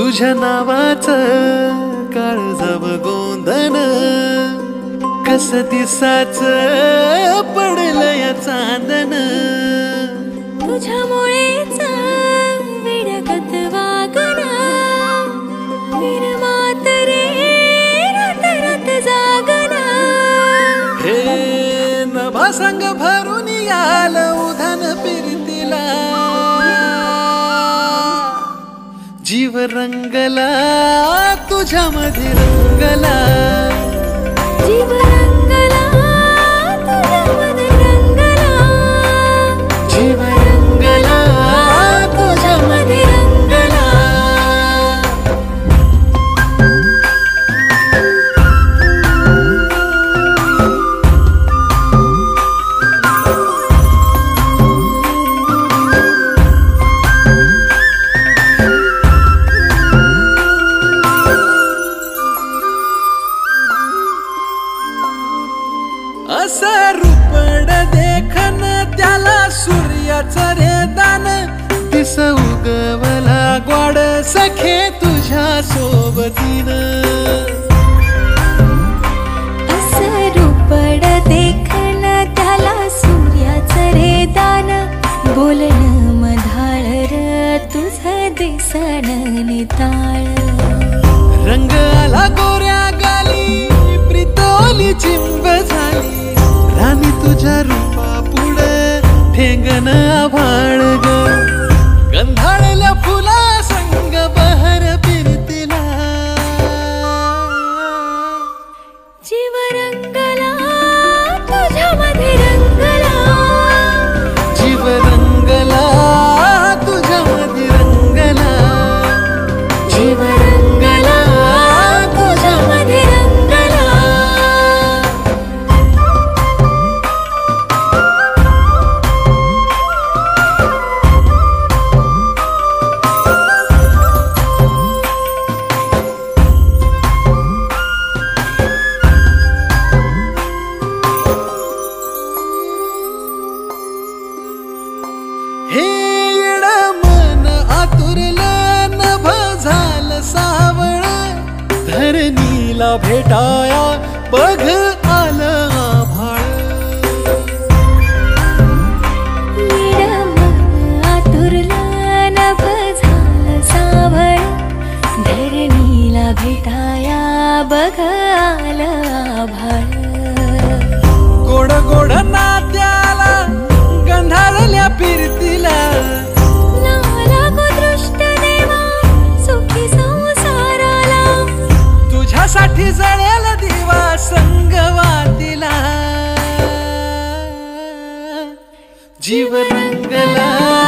तुझ्या नावाचं काळजाव गोंधन कस दिसाचं पडलं या चांदन तुझ्यामुळेच विडगत वागणं निर्मात रे रात रात जागणं हे नभा संग भरून याल उधान फिरतीला जीव रंगला तुझ्यामध्ये रंगला जीव रंगला तुझ्यामध्ये रंगला जीव रंगला तुझ्यामध्ये रंगला असं रूपड देखन त्याला सूर्याचं रे दान दिस उगवला ग्वाड सखे तुझ्या सोबतीनं असं रूपड देखन त्याला सूर्याचं रे दान बोलणं मधाळ र तुझं दिसण निताळ रंग आला गोऱ्या गाली प्रितोली चिंब झाली राणी तुझ्या रूपा पुढे ठेंगण आभाळ ग गंधाळल्या फुला संग बहर फिरतीला जीव रंगला तुझ्यामध्ये रंगला जीव रंगला तुझ्यामध्ये रंगला जीव रंगला तुझ्यामध्ये रंगला हे येड मन आतुरलं नभ झालं सावळ धरणीला भेटाया बघ आलं आभाळ आतुरलं नभ झालं सावळ धरणीला भेटाया बघ आलं आभाळ गोड गोड नात्याला गंधाळल्या फिरतीला लागो दृष्ट देवा सुखी संसाराला तुझ्यासाठी जळेल दिवा संगवातीला जीव रंगला